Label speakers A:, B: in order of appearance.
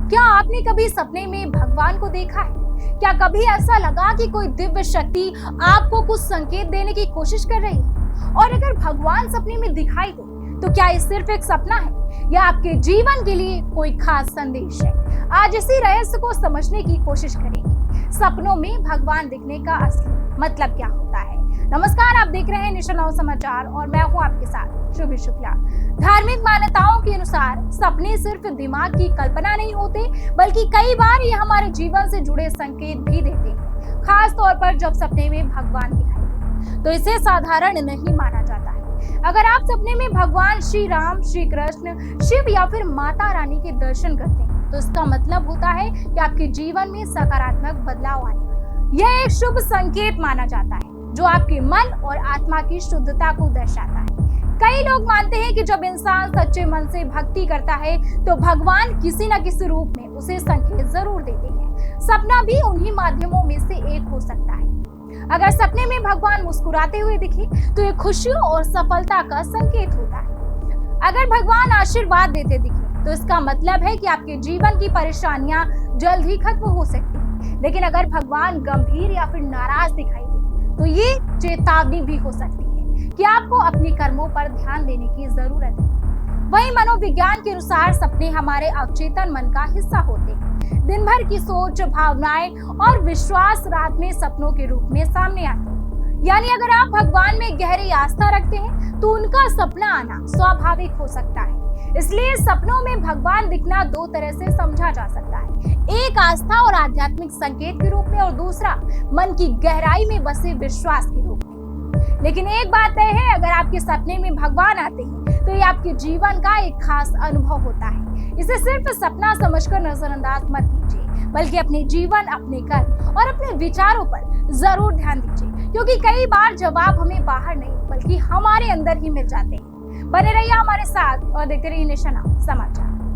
A: क्या आपने कभी सपने में भगवान को देखा है? क्या कभी ऐसा लगा कि कोई दिव्य शक्ति आपको कुछ संकेत देने की कोशिश कर रही है? और अगर भगवान सपने में दिखाई दे तो क्या ये सिर्फ एक सपना है या आपके जीवन के लिए कोई खास संदेश है? आज इसी रहस्य को समझने की कोशिश करेंगे। सपनों में भगवान दिखने का असली मतलब क्या होता है? नमस्कार, आप देख रहे हैं निशा नौ समाचार और मैं हूं आपके साथ शुभी शुक्ला। धार्मिक मान्यताओं के अनुसार सपने सिर्फ दिमाग की कल्पना नहीं होते, बल्कि कई बार ये हमारे जीवन से जुड़े संकेत भी देते हैं। खास तौर पर जब सपने में भगवान दिखाई दे तो इसे साधारण नहीं माना जाता है। अगर आप सपने में भगवान श्री राम, श्री कृष्ण, शिव या फिर माता रानी के दर्शन करते हैं तो इसका मतलब होता है कि आपके जीवन में सकारात्मक बदलाव आने वाला। यह एक शुभ संकेत माना जाता है जो आपके मन और आत्मा की शुद्धता को दर्शाता है। कई लोग मानते हैं कि जब इंसान सच्चे मन से भक्ति करता है तो भगवान किसी न किसी रूप में उसे संकेत जरूर देते हैं। सपना भी उन्हीं माध्यमों में से एक हो सकता है। अगर सपने में भगवान मुस्कुराते हुए दिखे तो ये खुशियों और सफलता का संकेत होता है। अगर भगवान आशीर्वाद देते दिखे तो इसका मतलब है कि आपके जीवन की परेशानियां जल्द ही खत्म हो सकती हैं। लेकिन अगर भगवान गंभीर या फिर नाराज दिखाई दे तो ये चेतावनी भी हो सकती है कि आपको अपने कर्मों पर ध्यान देने की जरूरत है। वहीं मनोविज्ञान के अनुसार सपने हमारे अवचेतन मन का हिस्सा होते हैं। दिन भर की सोच, भावनाएं और विश्वास रात में सपनों के रूप में सामने आते हैं। यानी अगर आप भगवान में गहरी आस्था रखते हैं तो उनका सपना आना स्वाभाविक हो सकता है। इसलिए सपनों में भगवान दिखना दो तरह से समझा जा सकता है, एक आस्था और आध्यात्मिक संकेत के रूप में और दूसरा मन की गहराई में बसे विश्वास के रूप में। लेकिन एक बात तय है, अगर आपके सपने में भगवान आते हैं तो ये आपके जीवन का एक खास अनुभव होता है। इसे सिर्फ सपना समझकर नजरअंदाज मत कीजिए, बल्कि अपने जीवन, अपने कर्म और अपने विचारों पर जरूर ध्यान दीजिए, क्योंकि कई बार जवाब हमें बाहर नहीं बल्कि हमारे अंदर ही मिल जाते हैं। बने रहिए हमारे साथ और देखते रहिए निशा नौ समाचार।